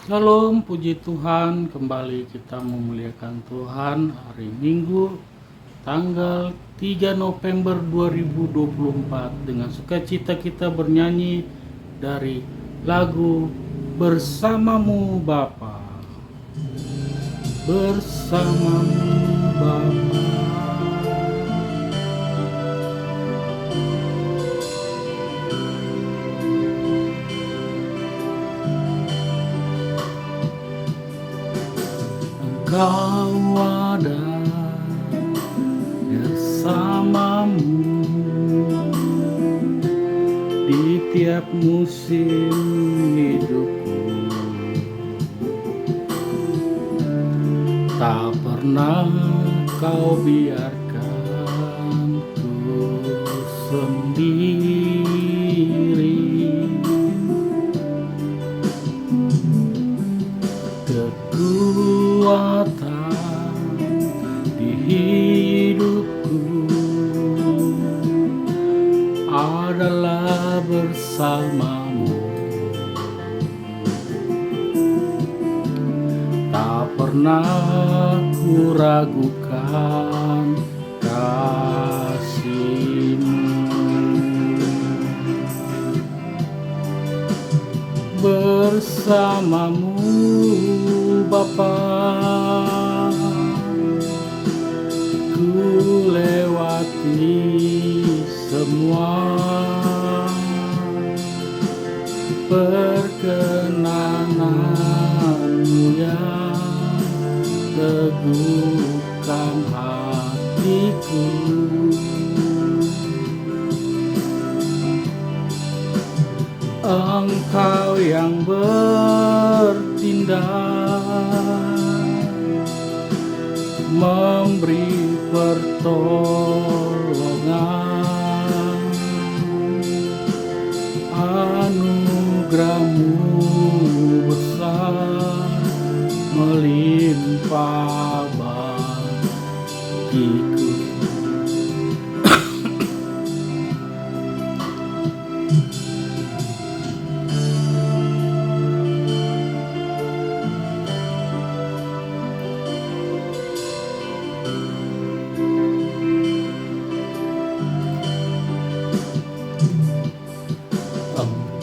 Shalom, puji Tuhan, kembali kita memuliakan Tuhan hari Minggu tanggal 3 November 2024. Dengan sukacita kita bernyanyi dari lagu Bersamamu Bapa. Bersamamu Bapa. Engkau ada bersamamu di tiap musim hidupku. Tak pernah kau biarkan ku sendiri. Kekuatan di hidupku adalah bersamamu. Tak pernah ku ragukan kasih-Mu. Bersamamu Bapa, ku lewati semua perkenanan-Mu yang teguhkan hatiku. Engkau yang bertindak, memberi pertolongan, anugerah-Mu besar melimpah bagiku.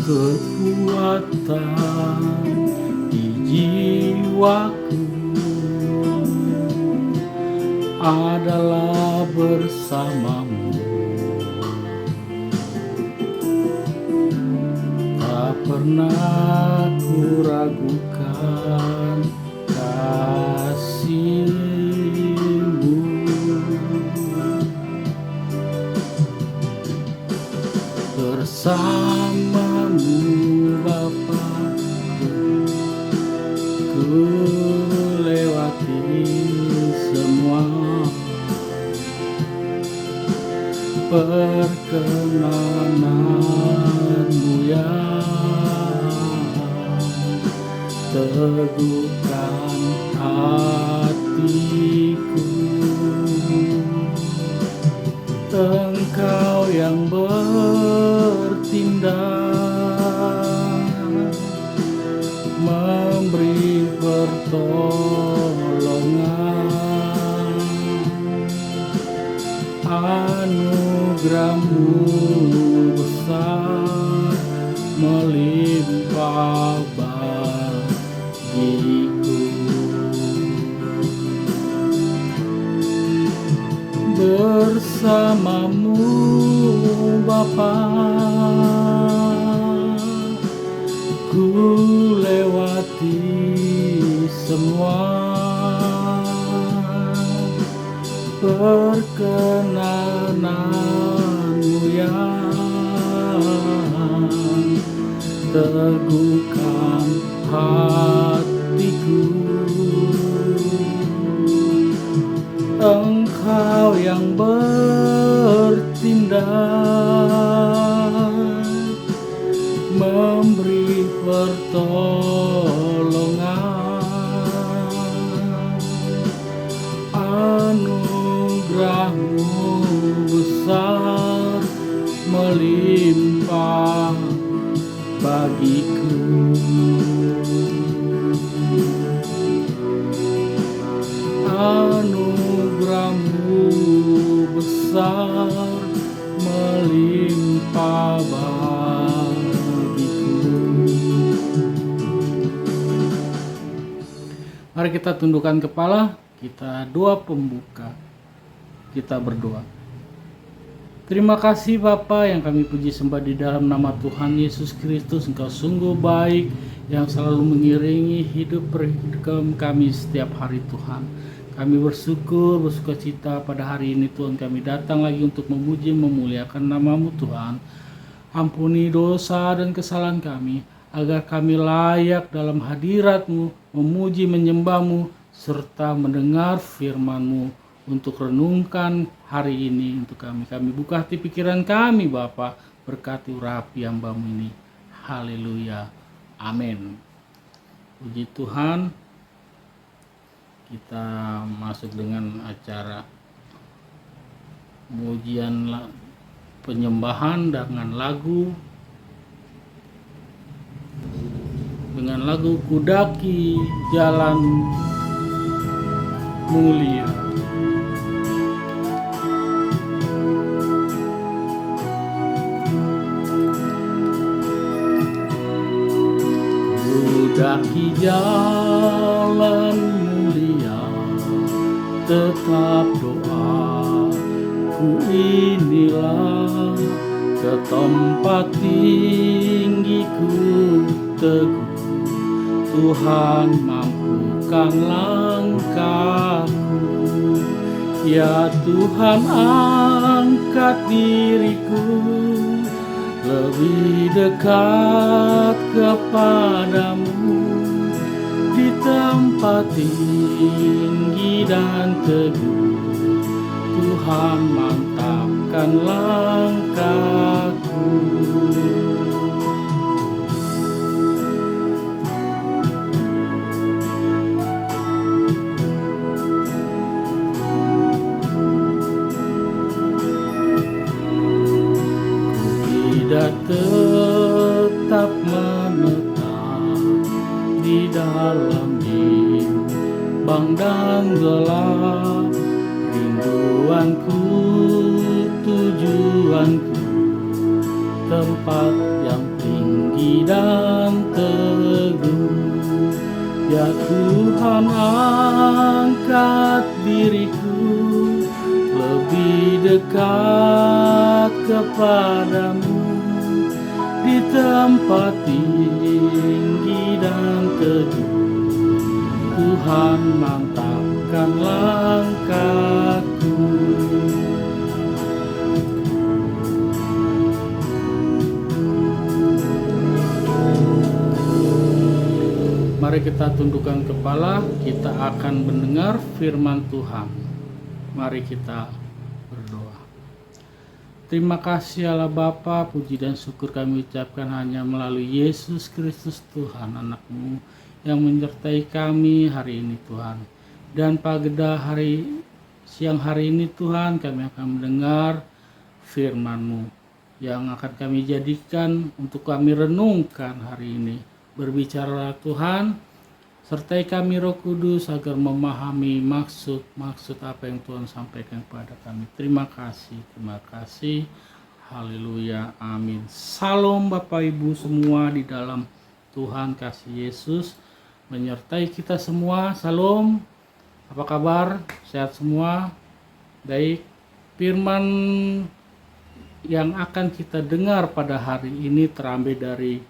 Kekuatan di jiwaku adalah bersamamu. Tak pernah ku ragukan kasih-Mu. Bersamamu Bapa, ku lewati semua perkenanan-Mu yang teguhkan hatiku. Engkau yang bertindak, memberi pertolongan, anugerah-Mu besar melimpah bagiku. Bersamamu Bapa, ku lewati semua perkenanan-Mu yang teguhkan hatiku. Engkau yang bertindak, memberi pertolongan, anugerah-Mu besar melimpah bagiku. Mari kita tundukkan kepala, kita doa pembuka. Kita berdoa. Terima kasih Bapa yang kami puji sembah di dalam nama Tuhan Yesus Kristus. Engkau sungguh baik yang selalu mengiringi hidup kami setiap hari Tuhan. Kami bersuka cita pada hari ini Tuhan. Kami datang lagi untuk memuji memuliakan nama-Mu Tuhan. Ampuni dosa dan kesalahan kami, agar kami layak dalam hadirat-Mu, memuji menyembah-Mu, serta mendengar firman-Mu untuk renungkan hari ini untuk kami. Kami buka hati pikiran kami Bapa, berkati urapi hamba-Mu ini. Haleluya. Amin. Puji Tuhan. Kita masuk dengan acara pujian penyembahan dengan lagu Kudaki Jalan Mulia. Kudaki jalan mulia, tetap doa ku inilah, ke tempat tinggi ku teguh, Tuhan mampukan langkahku. Ya Tuhan, angkat diriku lebih dekat kepadamu, di tempat tinggi dan teguh, Tuhan mantapkan langkahku. Tidak tetap menetap di dalam bimbang dan gelap, rinduanku, tujuanku, tempat yang tinggi dan teguh. Ya Tuhan, angkat diriku lebih dekat kepadamu, di tempat tinggi dan teguh, Tuhan mantapkan langkahku. Mari kita tundukkan kepala, kita akan mendengar firman Tuhan. Mari kita berdoa. Terima kasih Allah Bapa, puji dan syukur kami ucapkan hanya melalui Yesus Kristus Tuhan, anak-Mu yang menyertai kami hari ini Tuhan. Dan pada siang hari ini Tuhan, kami akan mendengar firman-Mu yang akan kami jadikan untuk kami renungkan hari ini. Berbicara Tuhan, sertai kami Roh Kudus agar memahami maksud apa yang Tuhan sampaikan kepada kami. Terima kasih. Haleluya, amin. Salam Bapak Ibu semua di dalam Tuhan, kasih Yesus menyertai kita semua. Salam, apa kabar? Sehat semua? Baik. Firman yang akan kita dengar pada hari ini terambil dari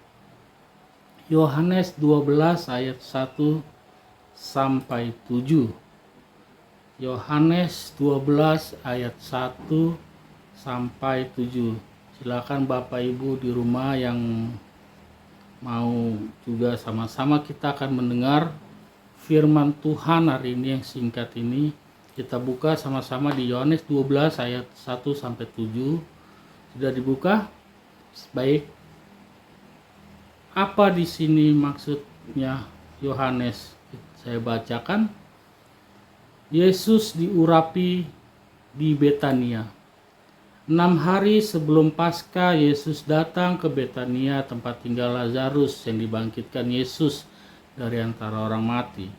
Yohanes 12 ayat 1 sampai 7. Yohanes 12 ayat 1 sampai 7. Silakan Bapak Ibu di rumah yang mau juga sama-sama kita akan mendengar firman Tuhan hari ini yang singkat ini. Kita buka sama-sama di Yohanes 12 ayat 1 sampai 7. Sudah dibuka? Baik. Apa di sini maksudnya Yohanes? Saya bacakan. Yesus diurapi di Betania. 6 hari sebelum Paskah, Yesus datang ke Betania, tempat tinggal Lazarus yang dibangkitkan Yesus dari antara orang mati.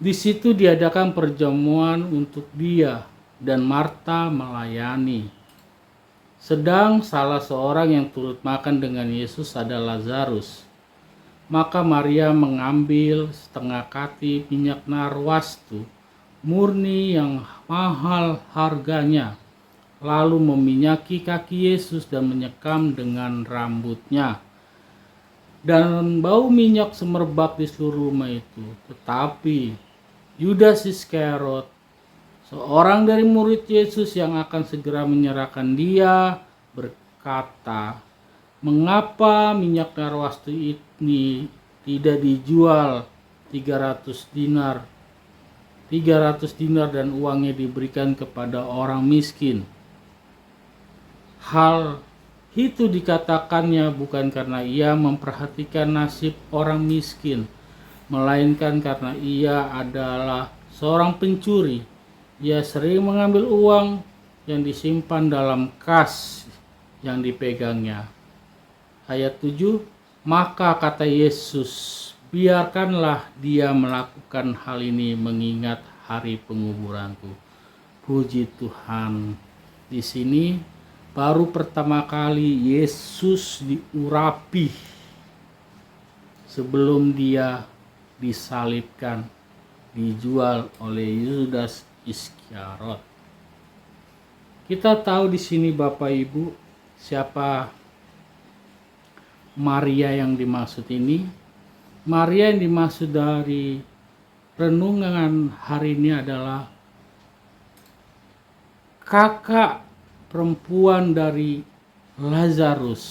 Di situ diadakan perjamuan untuk dia, dan Marta melayani. Sedang salah seorang yang turut makan dengan Yesus adalah Lazarus. Maka Maria mengambil setengah kati minyak narwastu murni yang mahal harganya, lalu meminyaki kaki Yesus dan menyekam dengan rambutnya. Dan bau minyak semerbak di seluruh rumah itu. Tetapi Yudas Iskariot, seorang dari murid Yesus yang akan segera menyerahkan dia, berkata, "Mengapa minyak narwastu ini tidak dijual 300 dinar dan uangnya diberikan kepada orang miskin?" Hal itu dikatakannya bukan karena ia memperhatikan nasib orang miskin, melainkan karena ia adalah seorang pencuri. Ia sering mengambil uang yang disimpan dalam kas yang dipegangnya. Ayat 7, maka kata Yesus, "Biarkanlah dia melakukan hal ini mengingat hari penguburanku." Puji Tuhan. Di sini baru pertama kali Yesus diurapi sebelum dia disalibkan, dijual oleh Yudas Iskariot. Kita tahu di sini Bapak Ibu siapa Maria yang dimaksud ini. Maria yang dimaksud dari renungan hari ini adalah kakak perempuan dari Lazarus,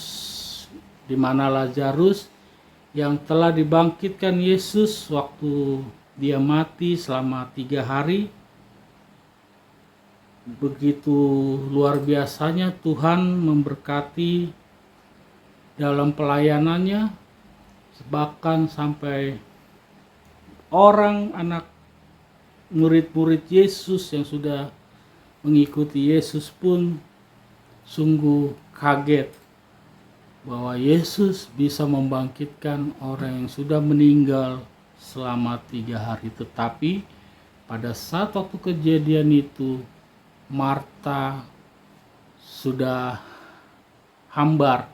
di mana Lazarus yang telah dibangkitkan Yesus waktu dia mati selama 3 hari. Begitu luar biasanya Tuhan memberkati dalam pelayanannya, bahkan sampai anak murid-murid Yesus yang sudah mengikuti Yesus pun sungguh kaget bahwa Yesus bisa membangkitkan orang yang sudah meninggal selama 3 hari. Tetapi pada saat waktu kejadian itu, Marta sudah hambar.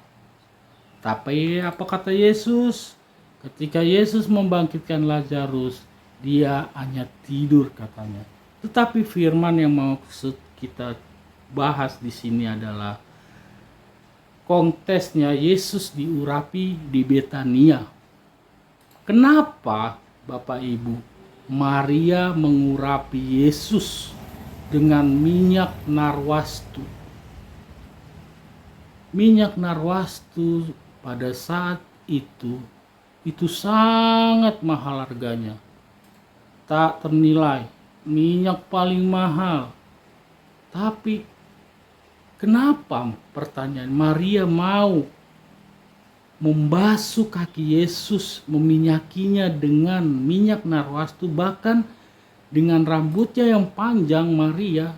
Tapi apa kata Yesus? Ketika Yesus membangkitkan Lazarus, dia hanya tidur katanya. Tetapi firman yang mau kita bahas di sini adalah konteksnya Yesus diurapi di Betania. Kenapa Bapak Ibu Maria mengurapi Yesus dengan minyak narwastu? Minyak narwastu pada saat itu sangat mahal harganya, tak ternilai, minyak paling mahal. Tapi kenapa, pertanyaan, Maria mau membasuh kaki Yesus, meminyakinya dengan minyak narwastu, bahkan dengan rambutnya yang panjang? Maria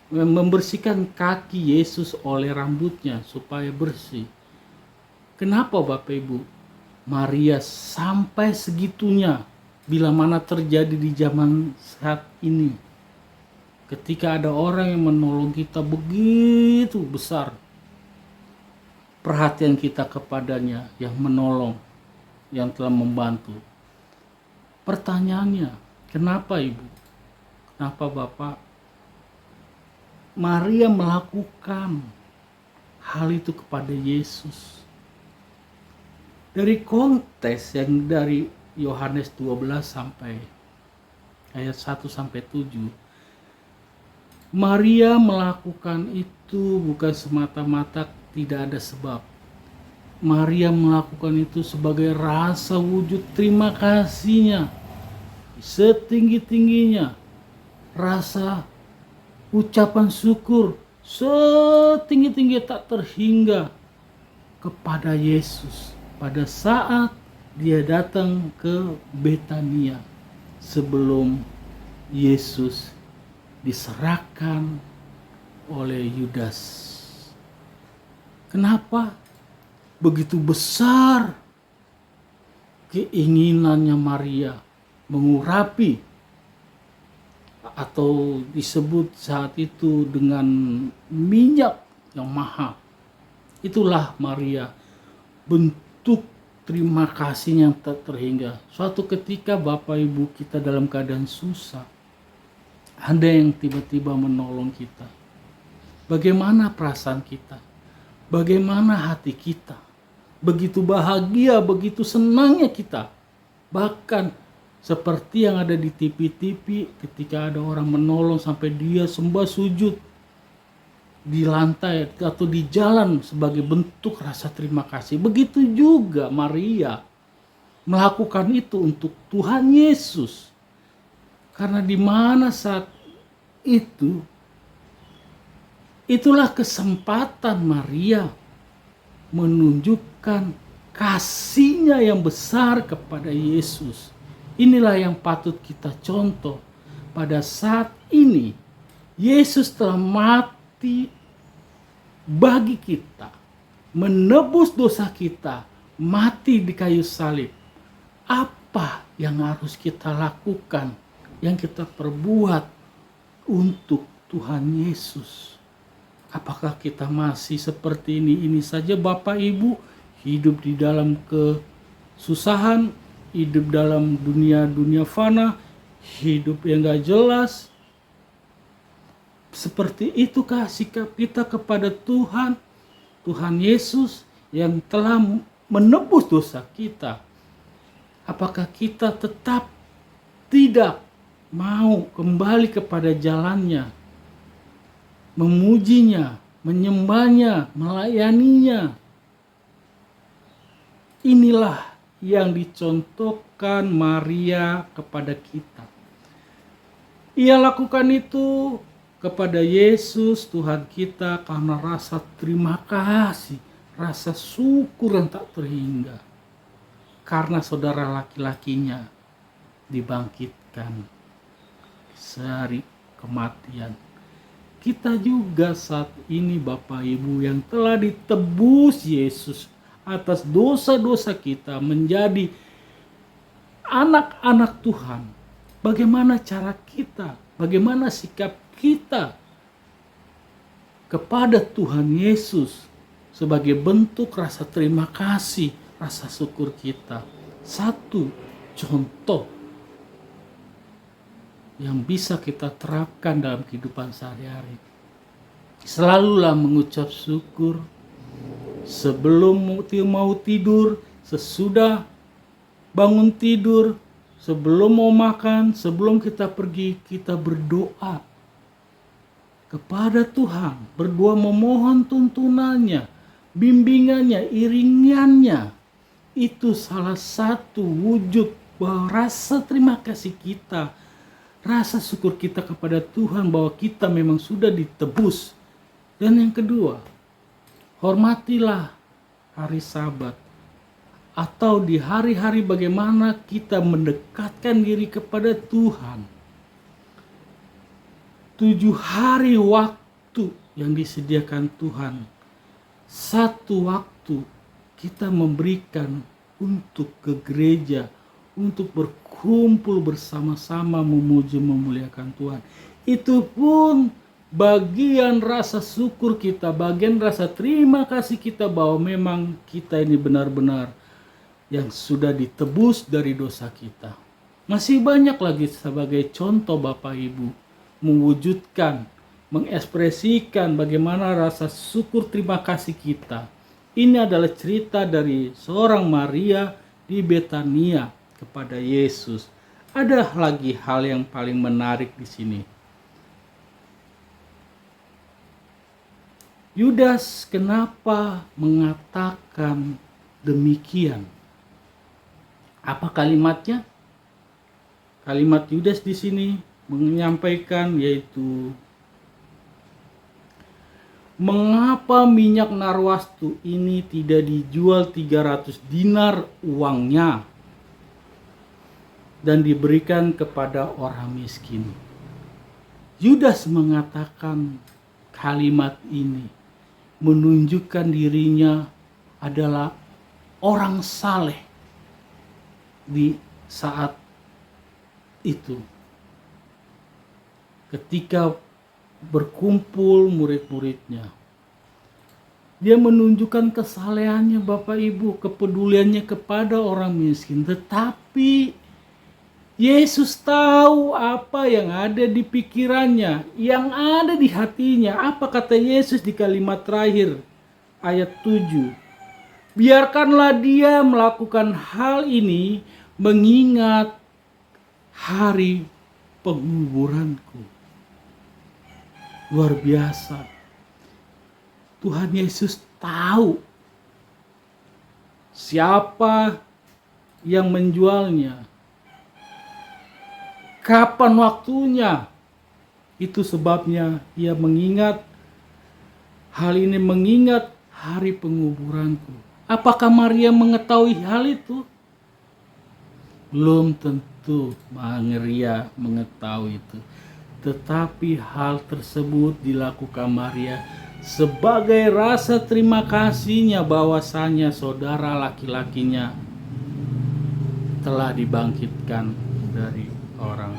membersihkan kaki Yesus oleh rambutnya supaya bersih. Kenapa Bapak Ibu Maria sampai segitunya? Bila mana terjadi di zaman saat ini, ketika ada orang yang menolong kita begitu besar perhatian kita kepadanya, yang menolong, yang telah membantu. Pertanyaannya, kenapa Ibu? Kenapa Bapak? Maria melakukan hal itu kepada Yesus. Dari konteks yang dari Yohanes 12 sampai ayat 1 sampai 7, Maria melakukan itu bukan semata-mata tidak ada sebab. Maria melakukan itu sebagai rasa wujud terima kasihnya setinggi-tingginya, rasa ucapan syukur setinggi-tinggi tak terhingga kepada Yesus pada saat dia datang ke Betania sebelum Yesus diserahkan oleh Yudas. Kenapa begitu besar keinginannya Maria mengurapi, atau disebut saat itu dengan minyak yang mahal? Itulah Maria, bentuk terima kasih yang tak terhingga. Suatu ketika Bapak Ibu kita dalam keadaan susah, ada yang tiba-tiba menolong kita. Bagaimana perasaan kita? Bagaimana hati kita? Begitu bahagia, begitu senangnya kita. Bahkan seperti yang ada di TV-TV ketika ada orang menolong sampai dia sembah sujud di lantai atau di jalan sebagai bentuk rasa terima kasih. Begitu juga Maria melakukan itu untuk Tuhan Yesus. Karena di mana saat itu, itulah kesempatan Maria menunjukkan kasihnya yang besar kepada Yesus. Inilah yang patut kita contoh. Pada saat ini, Yesus telah mati bagi kita, menebus dosa kita, mati di kayu salib. Apa yang harus kita lakukan, yang kita perbuat untuk Tuhan Yesus? Apakah kita masih seperti ini saja Bapak Ibu, hidup di dalam kesusahan, hidup dalam dunia fana, hidup yang gak jelas? Seperti itukah sikap kita kepada Tuhan Yesus yang telah menebus dosa kita? Apakah kita tetap tidak mau kembali kepada jalannya, memujinya, menyembahnya, melayaninya? Inilah yang dicontohkan Maria kepada kita. Ia lakukan itu kepada Yesus Tuhan kita karena rasa terima kasih, rasa syukur yang tak terhingga. Karena saudara laki-lakinya dibangkitkan dari kematian. Kita juga saat ini Bapak Ibu yang telah ditebus Yesus atas dosa-dosa kita menjadi anak-anak Tuhan. Bagaimana cara kita? Bagaimana sikap kita kepada Tuhan Yesus sebagai bentuk rasa terima kasih, rasa syukur kita? Satu contoh yang bisa kita terapkan dalam kehidupan sehari-hari. Selalulah mengucap syukur sebelum mau tidur, sesudah bangun tidur, sebelum mau makan, sebelum kita pergi, kita berdoa kepada Tuhan, berdoa memohon tuntunannya, bimbingannya, iringannya. Itu salah satu wujud bahwa rasa terima kasih kita, rasa syukur kita kepada Tuhan bahwa kita memang sudah ditebus. Dan yang kedua, hormatilah hari Sabat atau di hari-hari bagaimana kita mendekatkan diri kepada Tuhan. 7 hari waktu yang disediakan Tuhan, 1 waktu kita memberikan untuk ke gereja, untuk berkumpul bersama-sama memuji memuliakan Tuhan. Itu pun bagian rasa syukur kita, bagian rasa terima kasih kita bahwa memang kita ini benar-benar yang sudah ditebus dari dosa kita. Masih banyak lagi sebagai contoh Bapak Ibu mewujudkan, mengekspresikan bagaimana rasa syukur terima kasih kita. Ini adalah cerita dari seorang Maria di Betania kepada Yesus. Ada lagi hal yang paling menarik di sini. Yudas kenapa mengatakan demikian? Apa kalimatnya? Kalimat Yudas di sini menyampaikan yaitu, mengapa minyak narwastu ini tidak dijual 300 dinar uangnya dan diberikan kepada orang miskin? Yudas mengatakan kalimat ini menunjukkan dirinya adalah orang saleh di saat itu. Ketika berkumpul murid-muridnya, Dia menunjukkan kesalehannya Bapak Ibu, kepeduliannya kepada orang miskin. Tetapi Yesus tahu apa yang ada di pikirannya, yang ada di hatinya. Apa kata Yesus di kalimat terakhir ayat 7? Biarkanlah dia melakukan hal ini mengingat hari penguburanku. Luar biasa. Tuhan Yesus tahu siapa yang menjualnya, kapan waktunya. Itu sebabnya ia mengingat hal ini, mengingat hari penguburanku. Apakah Maria mengetahui hal itu? Belum tentu Maria mengetahui itu. Tetapi hal tersebut dilakukan Maria sebagai rasa terima kasihnya bahwasanya saudara laki-lakinya telah dibangkitkan dari orang.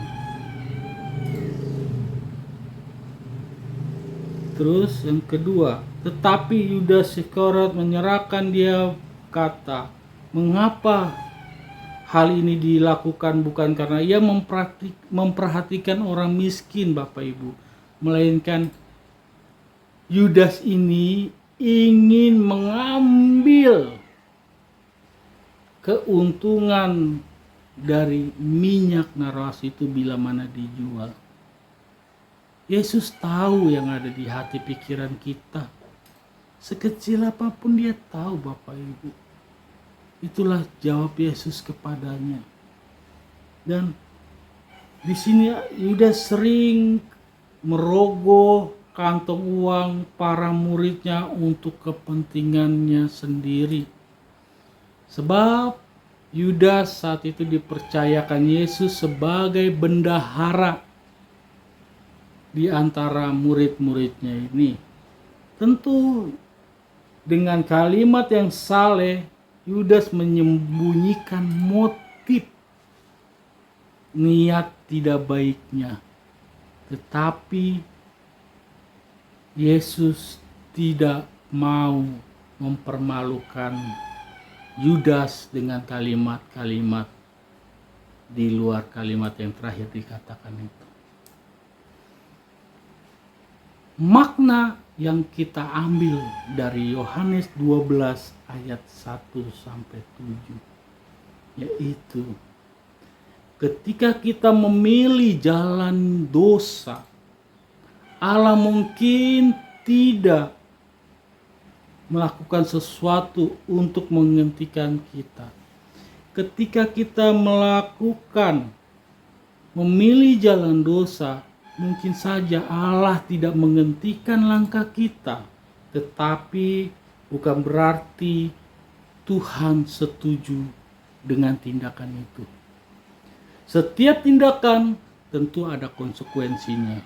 Terus yang kedua, tetapi Yudas Iskariot menyerahkan dia, kata, mengapa hal ini dilakukan bukan karena ia memperhatikan orang miskin Bapak Ibu, melainkan Yudas ini ingin mengambil keuntungan dari minyak naras itu bila mana dijual. Yesus tahu yang ada di hati pikiran kita. Sekecil apapun dia tahu Bapak Ibu. Itulah jawab Yesus kepadanya. Dan di sini Yudas sering merogoh kantong uang para muridnya untuk kepentingannya sendiri. Sebab Yudas saat itu dipercayakan Yesus sebagai bendahara di antara murid-muridnya ini. Tentu dengan kalimat yang saleh, Yudas menyembunyikan motif niat tidak baiknya. Tetapi Yesus tidak mau mempermalukan Yudas dengan kalimat-kalimat di luar kalimat yang terakhir dikatakan itu. Makna yang kita ambil dari Yohanes 12 ayat 1 sampai 7 yaitu ketika kita memilih jalan dosa, Allah mungkin tidak melakukan sesuatu untuk menghentikan kita. Ketika kita memilih jalan dosa, mungkin saja Allah tidak menghentikan langkah kita. Tetapi bukan berarti Tuhan setuju dengan tindakan itu. Setiap tindakan tentu ada konsekuensinya,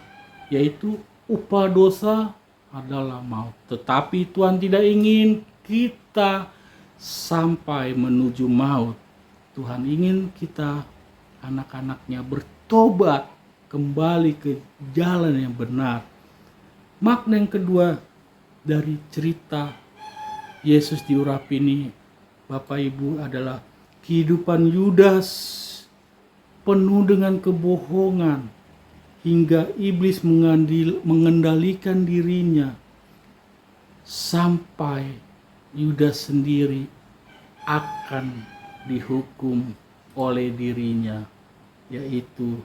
yaitu upah dosa adalah maut. Tetapi Tuhan tidak ingin kita sampai menuju maut. Tuhan ingin kita, anak-anaknya, bertobat kembali ke jalan yang benar. Makna yang kedua dari cerita Yesus diurapi ini, Bapak Ibu, adalah kehidupan Yudas penuh dengan kebohongan hingga iblis mengendalikan dirinya sampai Yudas sendiri akan dihukum oleh dirinya, yaitu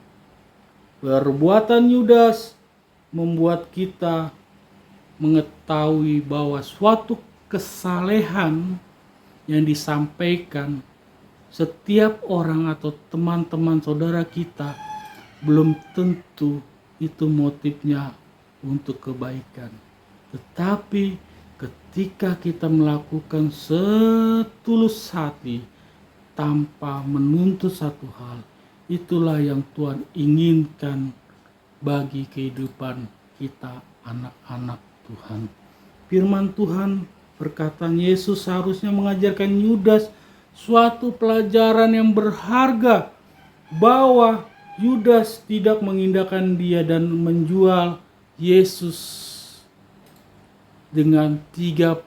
perbuatan Yudas membuat kita mengetahui bahwa suatu kesalehan yang disampaikan setiap orang atau teman-teman saudara kita belum tentu itu motifnya untuk kebaikan. Tetapi ketika kita melakukan setulus hati tanpa menuntut satu hal, itulah yang Tuhan inginkan bagi kehidupan kita, anak-anak Tuhan. Firman Tuhan, perkataan Yesus seharusnya mengajarkan Yudas suatu pelajaran yang berharga, bahwa Yudas tidak mengindahkan dia dan menjual Yesus dengan 30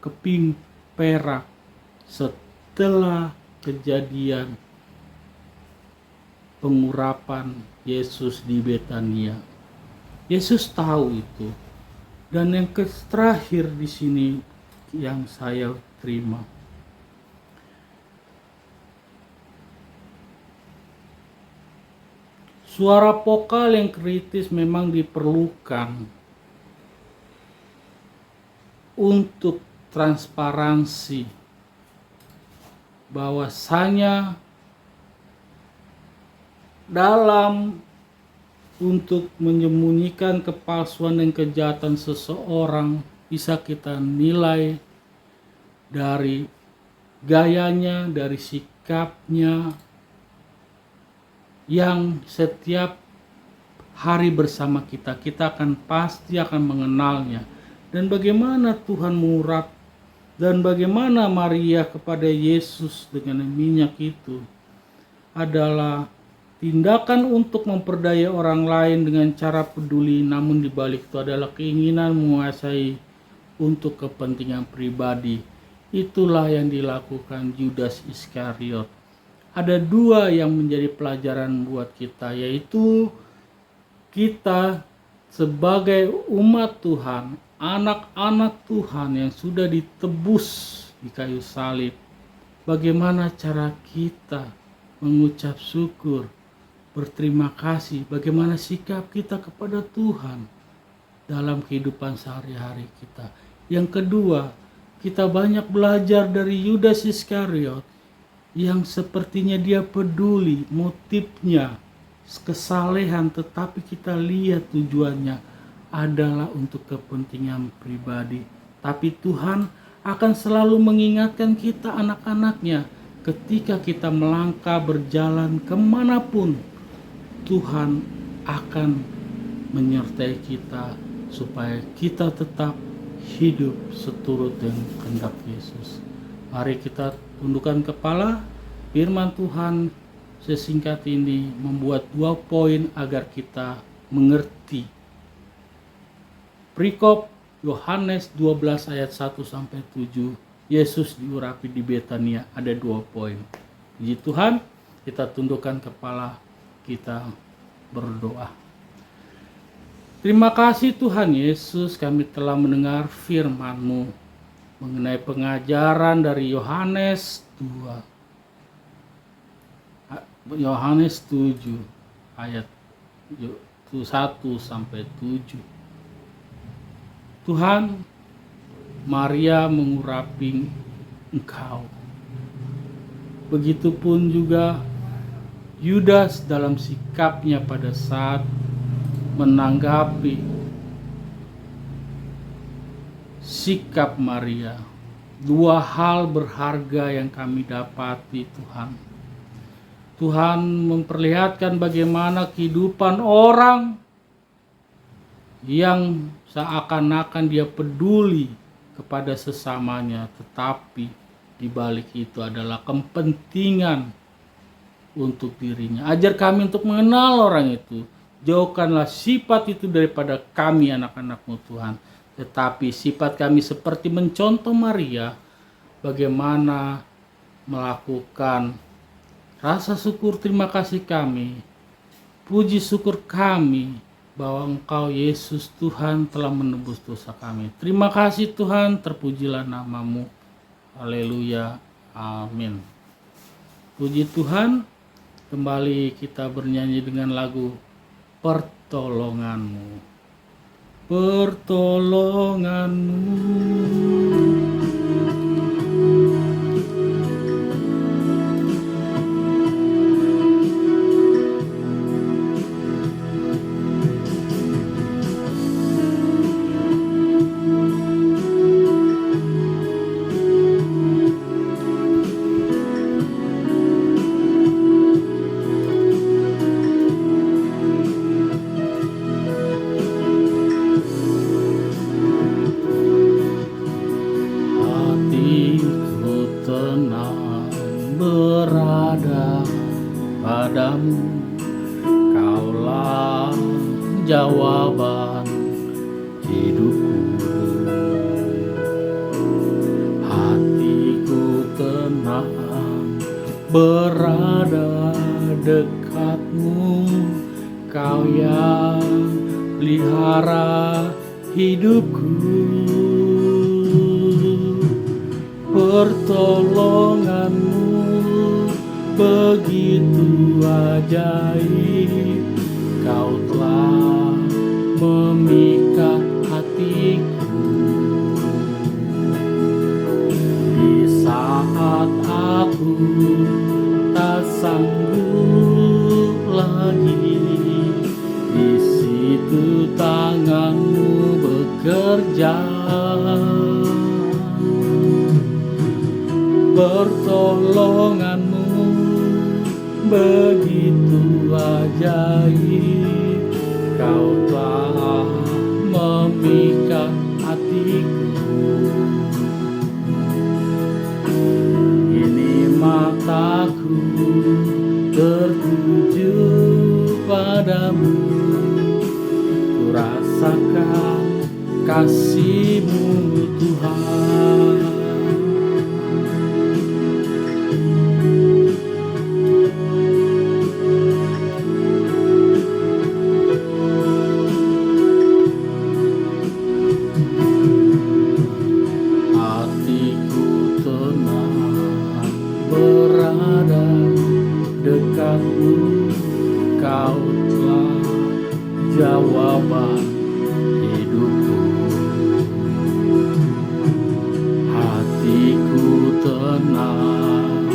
keping perak setelah kejadian pengurapan Yesus di Betania. Yesus tahu itu. Dan yang terakhir di sini yang saya terima, suara vokal yang kritis memang diperlukan untuk transparansi bahwasanya dalam untuk menyembunyikan kepalsuan dan kejahatan seseorang bisa kita nilai dari gayanya, dari sikapnya yang setiap hari bersama kita akan pasti akan mengenalnya. Dan bagaimana Tuhan mengurap dan bagaimana Maria kepada Yesus dengan minyak itu adalah tindakan untuk memperdaya orang lain dengan cara peduli, namun dibalik itu adalah keinginan menguasai untuk kepentingan pribadi. Itulah yang dilakukan Yudas Iskariot. Ada dua yang menjadi pelajaran buat kita, yaitu kita sebagai umat Tuhan, anak-anak Tuhan yang sudah ditebus di kayu salib, bagaimana cara kita mengucap syukur, berterima kasih, bagaimana sikap kita kepada Tuhan dalam kehidupan sehari-hari kita. Yang kedua, kita banyak belajar dari Yudas Iskariot yang sepertinya dia peduli motifnya, kesalehan, tetapi kita lihat tujuannya adalah untuk kepentingan pribadi. Tapi Tuhan akan selalu mengingatkan kita anak-anaknya ketika kita melangkah berjalan kemanapun, Tuhan akan menyertai kita supaya kita tetap hidup seturut dengan kehendak Yesus. Mari kita tundukkan kepala. Firman Tuhan sesingkat ini membuat 2 poin agar kita mengerti. Perikop Yohanes 12 ayat 1-7, Yesus diurapi di Betania, ada 2 poin. Puji Tuhan, kita tundukkan kepala, kita berdoa. Terima kasih Tuhan Yesus, kami telah mendengar firman-Mu mengenai pengajaran dari Yohanes 7 ayat 1-7. Tuhan, Maria mengurapi Engkau. Begitupun juga Yudas dalam sikapnya pada saat menanggapi sikap Maria. 2 hal berharga yang kami dapati Tuhan. Tuhan memperlihatkan bagaimana kehidupan orang yang seakan-akan dia peduli kepada sesamanya, tetapi di balik itu adalah kepentingan untuk dirinya. Ajar kami untuk mengenal orang itu. Jauhkanlah sifat itu daripada kami anak-anak-Mu Tuhan. Tetapi sifat kami seperti mencontoh Maria, bagaimana melakukan rasa syukur terima kasih kami, puji syukur kami bahwa Engkau Yesus Tuhan telah menebus dosa kami. Terima kasih Tuhan, terpujilah nama-Mu. Haleluya, amin. Puji Tuhan, kembali kita bernyanyi dengan lagu Pertolongan-Mu. Pertolongan-Mu. berada dekatmu, Kau yang pelihara hidupku. Pertolonganmu begitu ajaib, Kau telah memikat hatiku. Di saat aku tak sanggup lagi, di situ tanganmu bekerja. Pertolonganmu begitu ajaib, Kau telah memikat hatiku. Kini mataku tertuju padamu, ku rasakan kasih-Mu Tuhan. Berada dekatmu, Kau telah jawaban hidupku. Hatiku tenang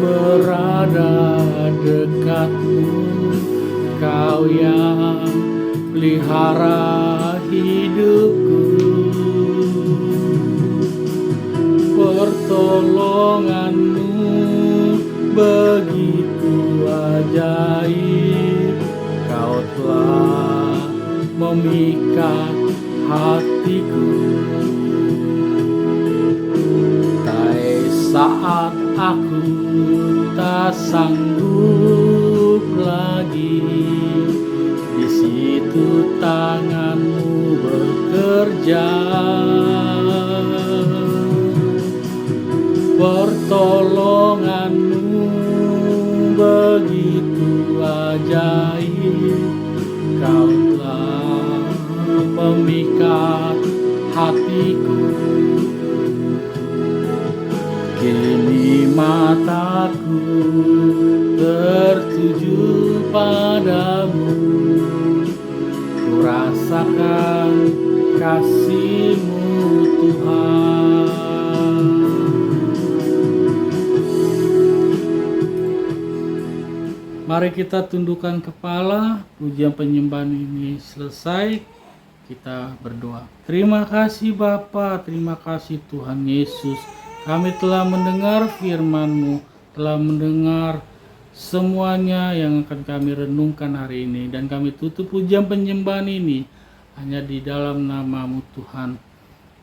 berada dekatmu, Kau yang pelihara hidupku. Pertolonganmu begitu ajaib, Kau telah memikat hatiku. Saat aku tak sanggup lagi, di situ tangan-Mu bekerja. Pertolongan-Mu begitu ajaib, Kau telah memikat hatiku. Kini mataku tertuju padamu, ku rasakan kasih-Mu Tuhan. Mari kita tundukkan kepala, pujian penyembahan ini selesai, kita berdoa. Terima kasih Bapa, terima kasih Tuhan Yesus. Kami telah mendengar firman-Mu, telah mendengar semuanya yang akan kami renungkan hari ini. Dan kami tutup pujian penyembahan ini hanya di dalam nama-Mu Tuhan,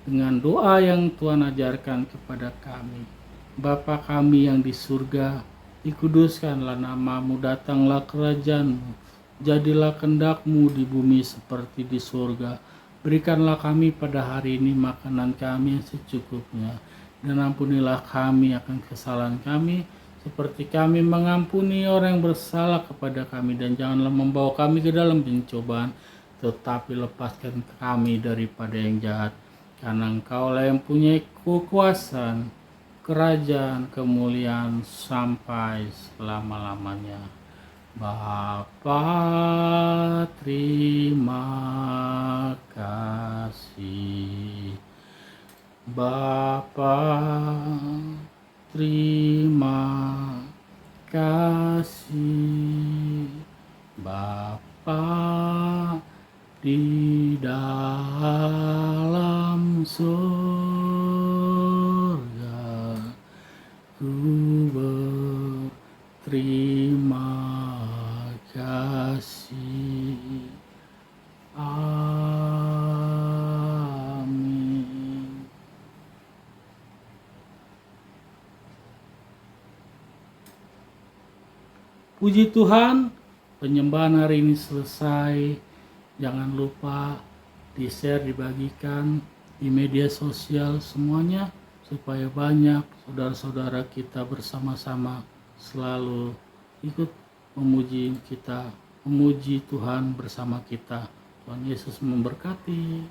dengan doa yang Tuhan ajarkan kepada kami. Bapa kami yang di surga, dikuduskanlah nama-Mu, datanglah kerajaan-Mu, jadilah kehendak-Mu di bumi seperti di surga. Berikanlah kami pada hari ini makanan kami yang secukupnya, dan ampunilah kami akan kesalahan kami, seperti kami mengampuni orang yang bersalah kepada kami. Dan janganlah membawa kami ke dalam pencobaan, tetapi lepaskan kami daripada yang jahat. Karena Engkau-lah yang punya kekuasaan, kerajaan, kemuliaan sampai selama-lamanya. Bapa, terima kasih. Bapa, terima kasih. Bapa di dalam surga, ku berterima kasih. Amin. Puji Tuhan, penyembahan hari ini selesai. Jangan lupa di-share, dibagikan di media sosial semuanya, supaya banyak saudara-saudara kita bersama-sama selalu ikut memuji kita, memuji Tuhan bersama kita. Tuhan Yesus memberkati.